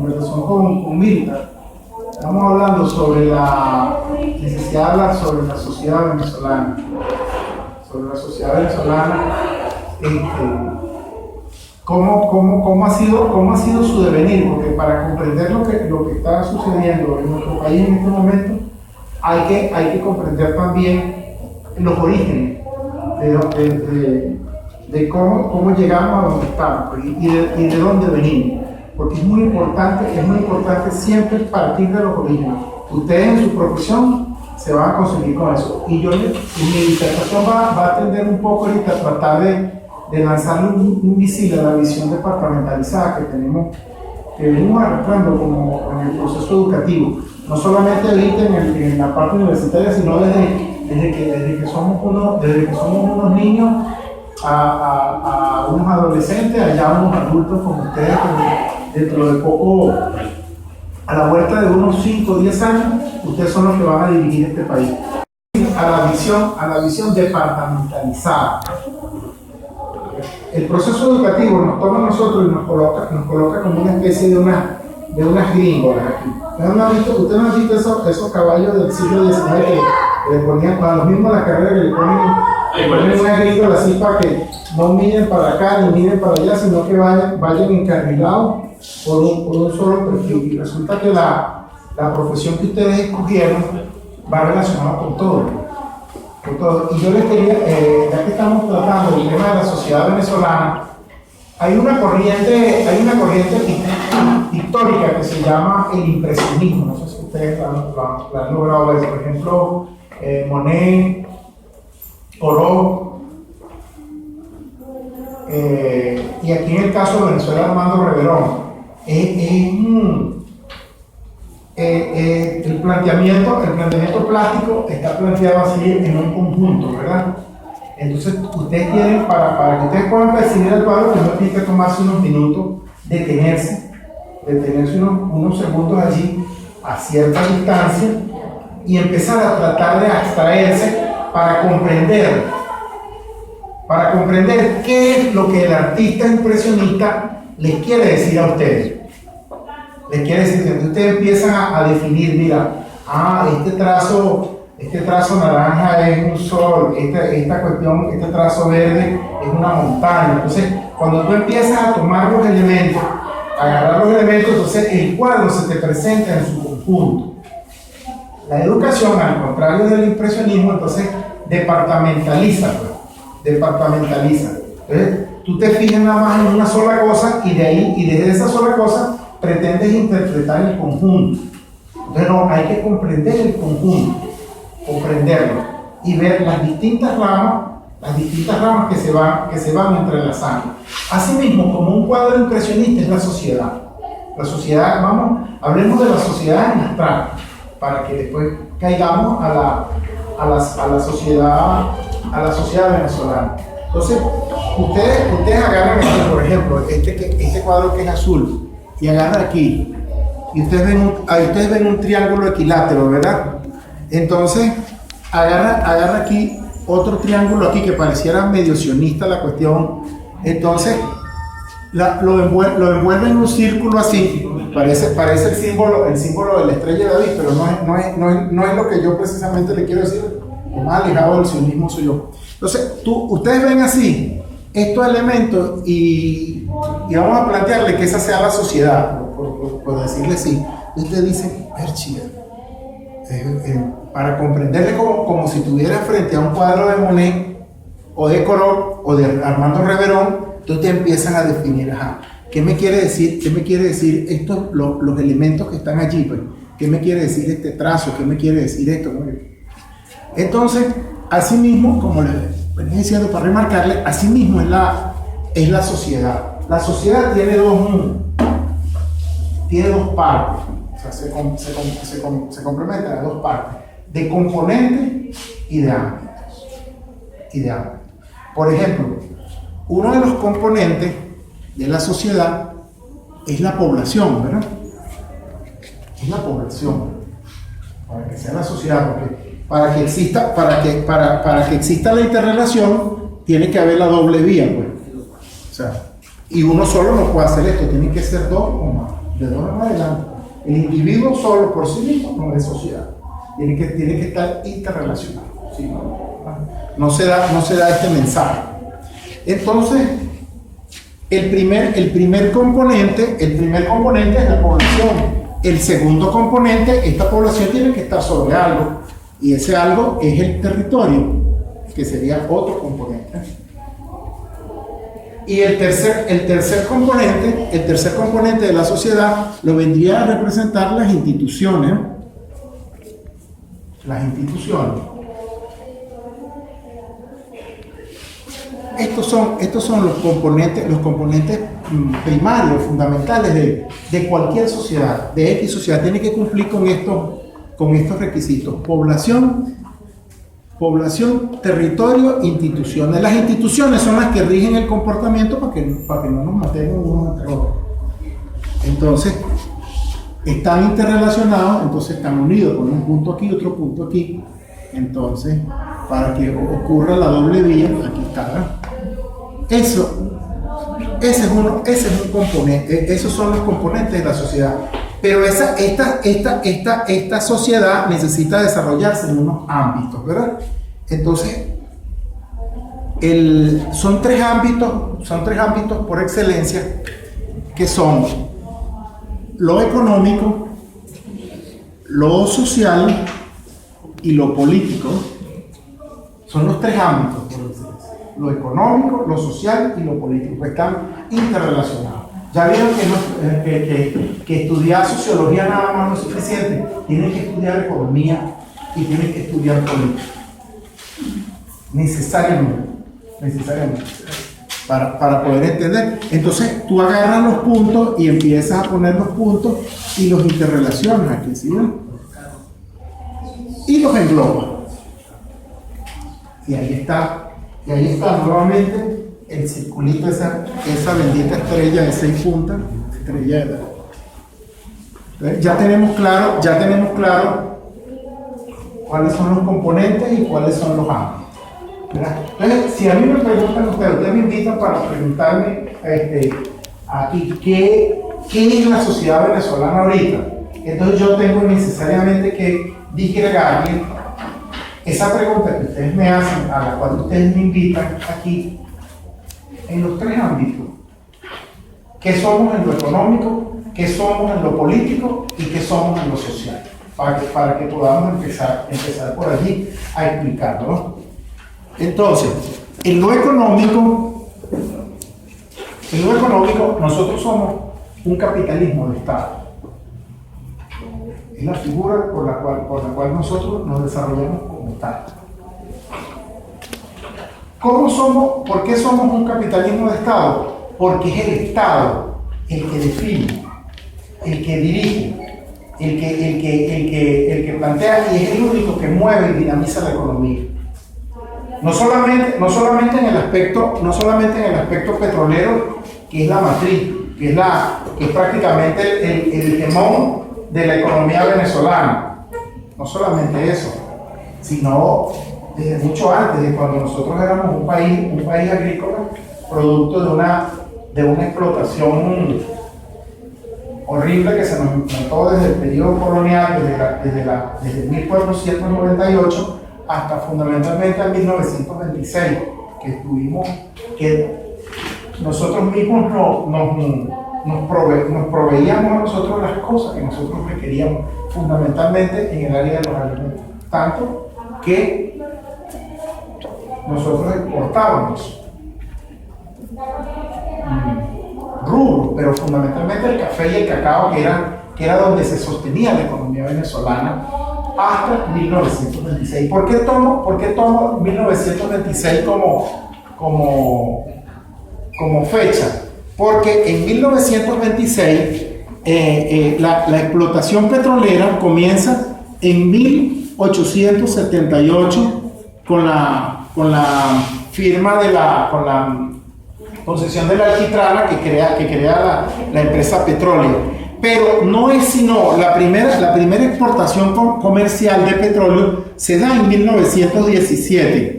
conversación con Mirta, estamos hablando sobre la necesidad de hablar sobre la sociedad venezolana. Sobre la sociedad venezolana, cómo ha sido su devenir, porque para comprender lo que está sucediendo en nuestro país en este momento, hay que comprender también los orígenes de cómo llegamos a donde estamos y de dónde venimos, porque es muy importante siempre partir de los orígenes. Ustedes en su profesión se van a conseguir con eso, y mi disertación va a tender un poco ahorita a tratar de lanzarle un misil a la visión departamentalizada que venimos arrastrando como en el proceso educativo, no solamente ahorita en la parte universitaria, sino desde que somos unos niños a unos adolescentes, allá unos adultos como ustedes, que dentro de poco, a la vuelta de unos 5 o 10 años, ustedes son los que van a dirigir este país. A la visión departamentalizada. El proceso educativo nos toma a nosotros y nos coloca como una especie de unas gringolas aquí. ¿Usted no ha visto esos caballos del siglo XIX que le ponían, para los mismos la carrera, que le ponen una gringola así para que no miren para acá ni miren para allá, sino que vayan encarrilados por un solo perfil? Y resulta que la profesión que ustedes escogieron va relacionada con todo. Y yo les quería, ya que estamos tratando el tema de la sociedad venezolana, hay una corriente pictórica que se llama el impresionismo. No sé si ustedes la han logrado ver. Por ejemplo, Monet, Corot, y aquí en el caso de Venezuela, Armando Reverón. El planteamiento plástico está planteado así en un conjunto, ¿verdad? Entonces, ustedes tienen, para que ustedes puedan percibir el cuadro, primero tienen que tomarse unos minutos, detenerse unos segundos allí a cierta distancia y empezar a tratar de abstraerse para comprender qué es lo que el artista impresionista les quiere decir a ustedes. Les quiere decir que ustedes empiezan a definir, mira, este trazo naranja es un sol, este trazo verde es una montaña. Entonces, cuando tú empiezas a tomar los elementos, a agarrar los elementos, entonces el cuadro se te presenta en su conjunto. La educación, al contrario del impresionismo, entonces departamentaliza. Entonces, tú te fijas nada más en una sola cosa y desde esa sola cosa pretendes interpretar el conjunto. Entonces no, hay que comprender el conjunto, comprenderlo y ver las distintas ramas que se van entrelazando. Asimismo, como un cuadro impresionista es la sociedad. La sociedad, hablemos de la sociedad en abstracto, para que después caigamos a la sociedad venezolana. Entonces, ustedes agarran aquí, por ejemplo, este cuadro que es azul, y agarra aquí, y ustedes ven un triángulo equilátero, ¿verdad? Entonces, agarra aquí otro triángulo aquí que pareciera medio sionista la cuestión. Entonces, lo envuelve en un círculo así, parece el símbolo de la estrella de David, pero no es lo que yo precisamente le quiero decir. Lo más alejado del sionismo soy yo. Entonces, ustedes ven así estos elementos y vamos a plantearle que esa sea la sociedad, por decirle sí. Ustedes dicen, perchida, para comprenderle como si estuviera frente a un cuadro de Monet o de Corot o de Armando Reverón, entonces te empiezan a definir, ¿qué me quiere decir estos, los elementos que están allí? Pues, ¿qué me quiere decir este trazo? ¿Qué me quiere decir esto? Entonces, así mismo, como les venía diciendo para remarcarle, así mismo es la sociedad. La sociedad tiene dos partes, o sea, se complementan a dos partes, de componentes y de ámbitos. Por ejemplo, uno de los componentes de la sociedad es la población, ¿verdad? Es la población, para que sea la sociedad, porque para que exista la interrelación tiene que haber la doble vía, pues. O sea, y uno solo no puede hacer esto, tiene que ser dos o más. de ahora en adelante. El individuo solo por sí mismo no es sociedad. Tiene que estar interrelacionado. ¿Sí? No se da este mensaje. Entonces, el primer componente es la población. El segundo componente, esta población tiene que estar sobre algo, y ese algo es el territorio, que sería otro componente. Y el tercer componente de la sociedad lo vendría a representar las instituciones. Estos son los componentes primarios, fundamentales de cualquier sociedad, de X sociedad. Tiene que cumplir con estos requisitos: población, territorio, instituciones. Las instituciones son las que rigen el comportamiento para que no nos matemos unos entre otros. Entonces, están interrelacionados, entonces están unidos con un punto aquí y otro punto aquí. Entonces, para que ocurra la doble vía, aquí está. Ese es un componente, esos son los componentes de la sociedad. Pero esta sociedad necesita desarrollarse en unos ámbitos, ¿verdad? Entonces, son tres ámbitos por excelencia, que son lo económico, lo social y lo político. Son los tres ámbitos por excelencia: lo económico, lo social y lo político, que están interrelacionados. Ya vieron que estudiar sociología nada más no es suficiente. Tienen que estudiar economía y tienen que estudiar política. Necesariamente. Para poder entender. Entonces tú agarras los puntos y empiezas a poner los puntos y los interrelacionas aquí, ¿sí? Y los englobas. Y ahí está nuevamente el circulito, esa bendita estrella de 6 puntas, estrella de... Entonces, ya tenemos claro cuáles son los componentes y cuáles son los ámbitos, ¿verdad? Entonces, si a mí me preguntan ustedes me invitan para preguntarme aquí qué es la sociedad venezolana ahorita, entonces yo tengo necesariamente que disgregarle esa pregunta que ustedes me hacen, a la cual ustedes me invitan aquí, en los tres ámbitos. ¿Qué somos en lo económico? ¿Qué somos en lo político? ¿Y qué somos en lo social? Para que podamos empezar por allí a explicarlo, ¿no? Entonces, en lo económico, nosotros somos un capitalismo de Estado. Es la figura por la cual nosotros nos desarrollamos como Estado. ¿Por qué somos un capitalismo de Estado? Porque es el Estado el que define, el que dirige, el que plantea, y es el único que mueve y dinamiza la economía. No solamente en el aspecto petrolero, que es la matriz, que es prácticamente el hegemón de la economía venezolana. No solamente eso, sino desde mucho antes, de cuando nosotros éramos un país agrícola, producto de una explotación horrible que se nos implantó desde el periodo colonial, desde 1498 hasta fundamentalmente en 1926, que nosotros mismos nos proveíamos a nosotros las cosas que nosotros requeríamos, fundamentalmente en el área de los alimentos, tanto que nosotros exportábamos rubros, pero fundamentalmente el café y el cacao, que era donde se sostenía la economía venezolana hasta 1926. ¿Por qué tomo 1926 como fecha? Porque en 1926 la explotación petrolera comienza en 1878 con la firma con la concesión de la Alquitrana que crea la empresa Petróleo. Pero no es sino la primera exportación comercial de petróleo se da en 1917.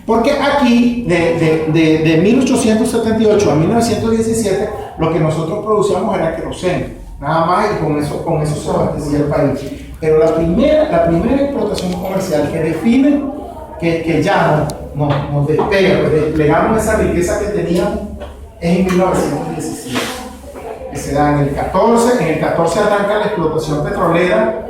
Porque aquí, de 1878 a 1917, lo que nosotros producíamos era queroseno, nada más, y con eso se abastecía el país. Pero la primera explotación comercial que define, que ya nos despega, pues desplegamos esa riqueza que teníamos, es en 1917. Que se da en el 14, arranca la explotación petrolera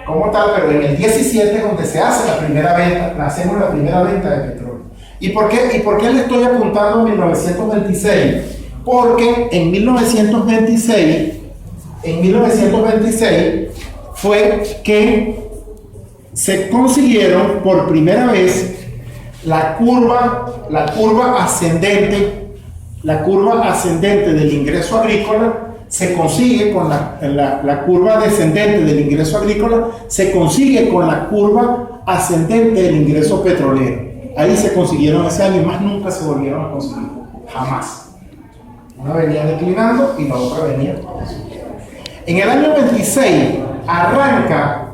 como tal, pero en el 17 es donde se hace la primera venta, hacemos la primera venta de petróleo. ¿Y por qué le estoy apuntando a 1926? Porque en 1926 fue que se consiguieron por primera vez la curva ascendente del ingreso agrícola. Se consigue con la curva descendente del ingreso agrícola, se consigue con la curva ascendente del ingreso petrolero. Ahí se consiguieron ese año y más nunca se volvieron a conseguir, jamás. Una venía declinando y la otra venía subiendo. En el año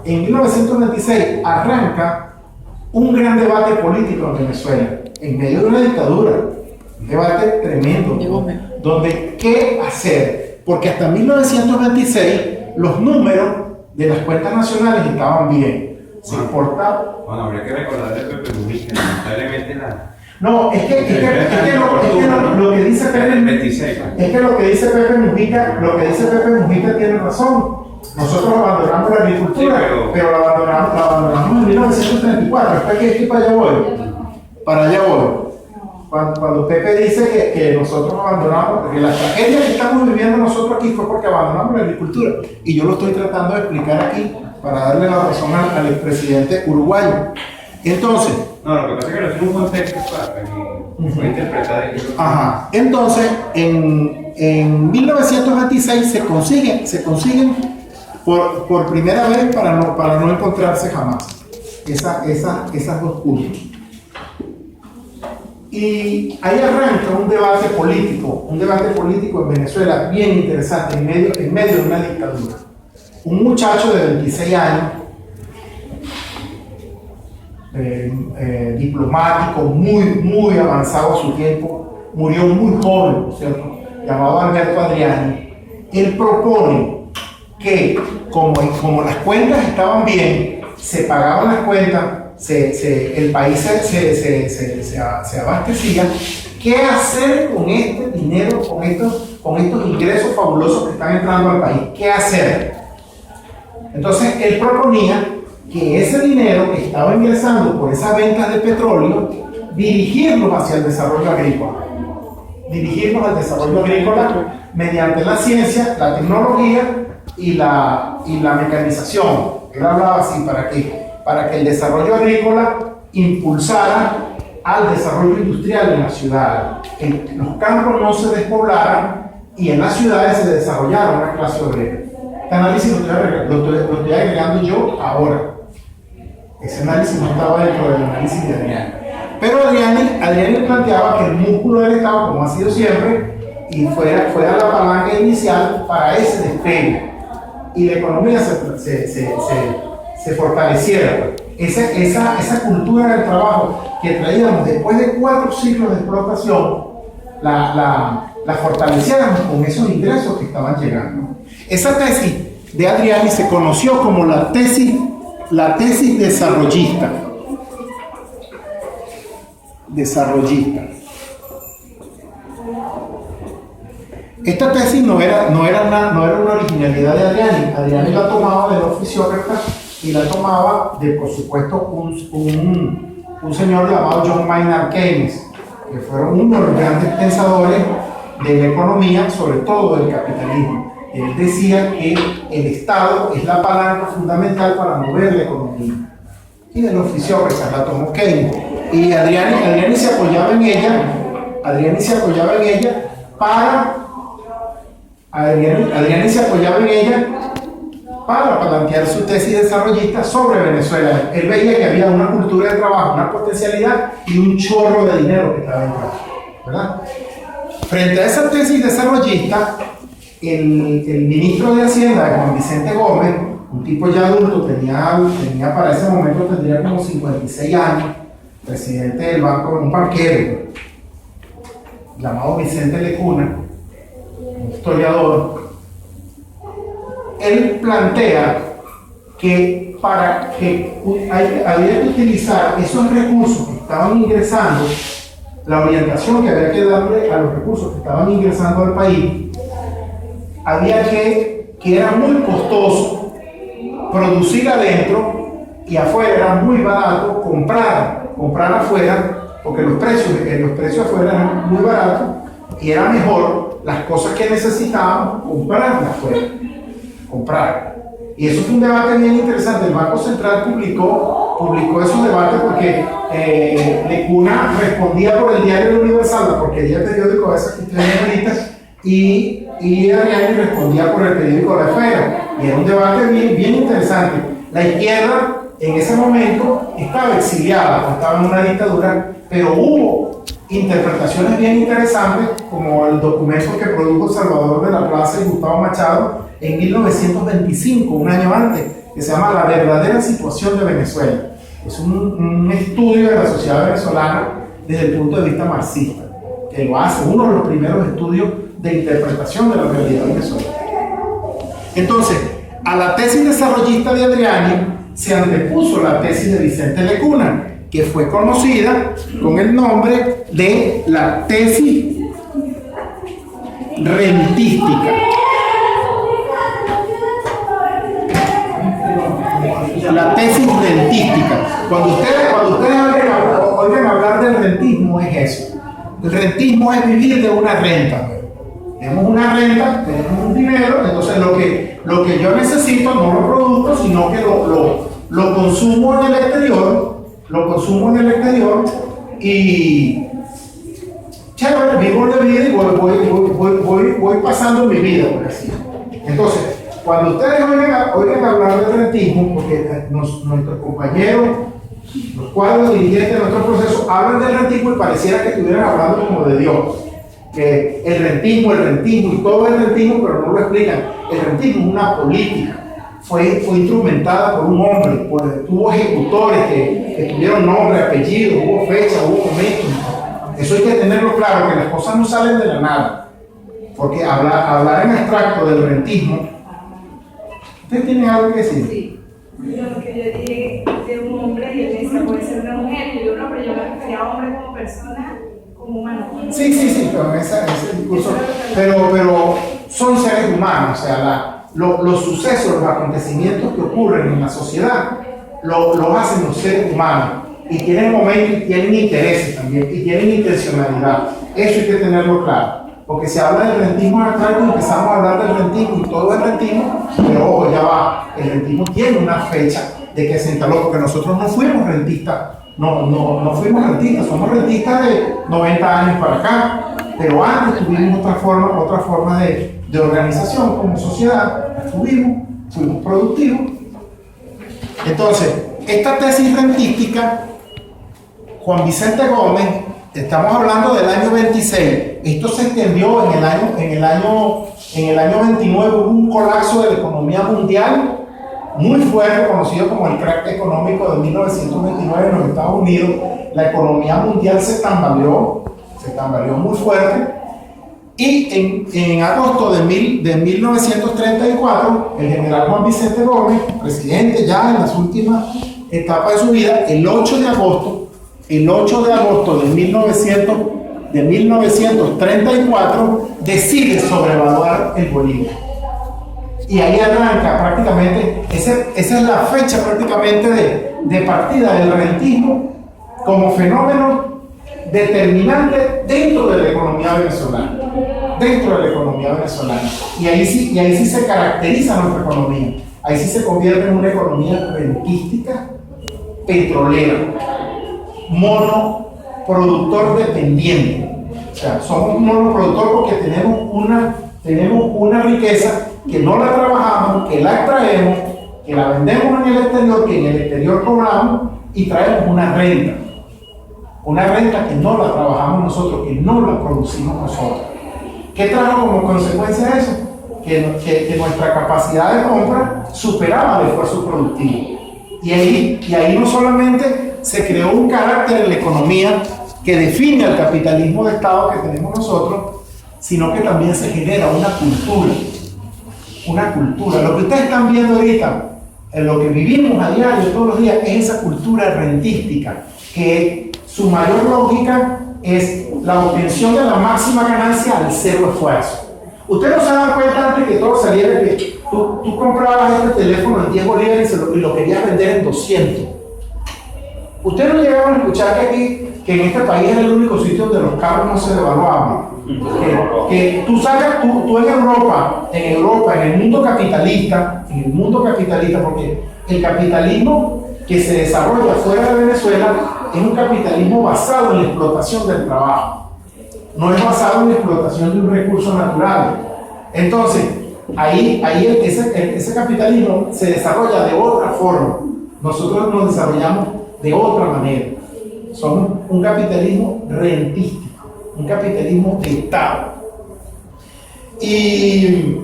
1926 arranca un gran debate político en Venezuela, en medio de una dictadura, un debate tremendo, donde ¿qué hacer? Porque hasta 1926 los números de las cuentas nacionales estaban bien. Se importaba. Bueno, habría que recordar de Pepe Mujica, lamentablemente la... No, es que lo que dice Pepe Mujica tiene razón. Nosotros abandonamos la agricultura, sí, pero la abandonamos en 1934. Espera que estoy para allá voy. Cuando Pepe dice que nosotros abandonamos, porque la tragedia que estamos viviendo nosotros aquí fue porque abandonamos la agricultura. Y yo lo estoy tratando de explicar aquí para darle la razón al expresidente uruguayo. Entonces... No, lo que pasa es que no es un contexto para que fue interpretado. Ajá. Entonces, en 1926 se consiguen por primera vez para no encontrarse jamás esas dos curvas. Y ahí arranca un debate político en Venezuela bien interesante, en medio de una dictadura. Un muchacho de 26 años, diplomático, muy avanzado a su tiempo, murió muy joven, ¿cierto? Llamado Alberto Adriani. Él propone que, como las cuentas estaban bien, se pagaban las cuentas, el país se abastecía. ¿Qué hacer con este dinero, con estos ingresos fabulosos que están entrando al país? ¿Qué hacer? Entonces él proponía que ese dinero que estaba ingresando por esas ventas de petróleo, dirigirlo hacia el desarrollo agrícola. Dirigirnos al desarrollo agrícola mediante la ciencia, la tecnología y la mecanización. Él hablaba así, para que el desarrollo agrícola impulsara al desarrollo industrial en las ciudades. Los campos no se despoblaran y en las ciudades se desarrollara una clase obrera. Este análisis lo estoy agregando yo ahora. Ese análisis no estaba dentro del análisis de Adriani. Pero Adriani planteaba que el músculo del Estado, como ha sido siempre, y fuera la palanca inicial para ese despegue. Y la economía se fortaleciera. Esa cultura del trabajo que traíamos después de 4 siglos de explotación, la fortaleciéramos con esos ingresos que estaban llegando. Esa tesis de Adriani se conoció como la tesis desarrollista. Esta tesis no era una originalidad de Adriani. Adriani la tomaba de los fisiócratas y la tomaba de, por supuesto, un señor llamado John Maynard Keynes, que fueron uno de los grandes pensadores de la economía, sobre todo del capitalismo. Él decía que el Estado es la palanca fundamental para mover la economía. Y de los fisiócratas la tomó Keynes. Y Adriani se apoyaba en ella. Adriani se apoyaba en ella para plantear su tesis desarrollista sobre Venezuela. Él veía que había una cultura de trabajo, una potencialidad y un chorro de dinero que estaba entrando, ¿verdad? Frente a esa tesis desarrollista, el ministro de Hacienda, Juan Vicente Gómez, un tipo ya adulto, tenía para ese momento tendría como 56 años, presidente del banco, un banquero llamado Vicente Lecuna, un historiador, él plantea que para que había que utilizar esos recursos que estaban ingresando, la orientación que había que darle a los recursos que estaban ingresando al país, había que era muy costoso producir adentro y afuera era muy barato comprar afuera, porque los precios afuera eran muy baratos y era mejor las cosas que necesitábamos comprarlas afuera, comprar. Y eso fue un debate bien interesante. El Banco Central publicó esos debates porque Lecuna respondía por el diario El Universal, la porquería del periódico esa que ustedes ven ahorita, y Adriani respondía por el periódico La Esfera. Y era un debate bien interesante. La izquierda en ese momento estaba exiliada, estaba en una dictadura, pero hubo interpretaciones bien interesantes, como el documento que produjo Salvador de la Plaza y Gustavo Machado en 1925, un año antes, que se llama La verdadera situación de Venezuela. Es un estudio de la sociedad venezolana desde el punto de vista marxista, que lo hace uno de los primeros estudios de interpretación de la realidad venezolana. Entonces, a la tesis desarrollista de Adriani se antepuso la tesis de Vicente Lecuna, que fue conocida con el nombre de la tesis rentística. La tesis rentística. Cuando ustedes oigan hablar del rentismo, es eso. El rentismo es vivir de una renta. Tenemos una renta, tenemos un dinero, entonces lo que yo necesito no lo produzco, sino que lo consumo en el exterior, y chévere, vivo de vida y voy pasando mi vida, por así. Entonces, cuando ustedes oigan hablar del rentismo, porque nuestros compañeros, los cuadros dirigentes de nuestro proceso, hablan del rentismo y pareciera que estuvieran hablando como de Dios. Que el rentismo y todo el rentismo, pero no lo explican. El rentismo es una política, fue instrumentada por un hombre, tuvo ejecutores que tuvieron nombre, apellido, hubo fecha, hubo momentos. Eso hay que tenerlo claro, que las cosas no salen de la nada. Porque hablar en abstracto del rentismo. ¿Ustedes tienen algo que decir? Sí. Lo que yo dije de un hombre y él dice puede ser una mujer, y yo no, pero yo me refería a hombre como persona, como humano. Sí, pero ese discurso. Pero son seres humanos, o sea, los sucesos, los acontecimientos que ocurren en la sociedad, los hacen los seres humanos. Y tienen momentos y tienen intereses también, y tienen intencionalidad. Eso hay que tenerlo claro. Porque se habla del rentismo abstracto y empezamos a hablar del rentismo y todo el rentismo, pero ojo, ya va, el rentismo tiene una fecha de que se instaló, porque nosotros no fuimos rentistas, no fuimos rentistas, somos rentistas de 90 años para acá, pero antes tuvimos otra forma de organización como sociedad, fuimos productivos. Entonces, esta tesis rentística, Juan Vicente Gómez, estamos hablando del año 26. Esto se extendió en el año 29, hubo un colapso de la economía mundial muy fuerte, conocido como el crack económico de 1929 en los Estados Unidos. La economía mundial se tambaleó muy fuerte. Y en agosto de 1934, el general Juan Vicente Gómez, presidente ya en las últimas etapas de su vida, el 8 de agosto de 1934 decide sobrevaluar el bolívar. Y ahí arranca prácticamente, esa es la fecha prácticamente de partida del rentismo como fenómeno determinante dentro de la economía venezolana. Y ahí sí se caracteriza nuestra economía. Ahí sí se convierte en una economía rentística, petrolera, monoproductor dependiente. O sea, somos un monoproductor porque tenemos una riqueza que no la trabajamos, que la extraemos, que la vendemos en el exterior, que en el exterior cobramos y traemos una renta que no la trabajamos nosotros, que no la producimos nosotros. ¿Qué trajo como consecuencia de eso? Que nuestra capacidad de compra superaba el esfuerzo productivo. Y ahí no solamente se creó un carácter en la economía que define al capitalismo de Estado que tenemos nosotros, sino que también se genera una cultura. Una cultura. Lo que ustedes están viendo ahorita, en lo que vivimos a diario todos los días, es esa cultura rentística, que su mayor lógica es la obtención de la máxima ganancia al cero esfuerzo. Usted no se da cuenta antes que todo saliera que tú comprabas este teléfono en 10 bolívares y lo querías vender en 200. Ustedes no llegaron a escuchar que en este país era el único sitio donde los carros no se devaluaban. Que tú sacas, tú en Europa, en el mundo capitalista, porque el capitalismo que se desarrolla fuera de Venezuela es un capitalismo basado en la explotación del trabajo. No es basado en la explotación de un recurso natural. Entonces, ahí ese capitalismo se desarrolla de otra forma. Nosotros nos desarrollamos de otra manera. Somos un capitalismo rentístico, un capitalismo de Estado. Y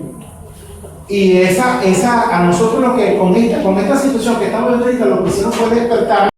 a nosotros lo que con esta situación que estamos viendo ahorita, lo que hicieron fue despertar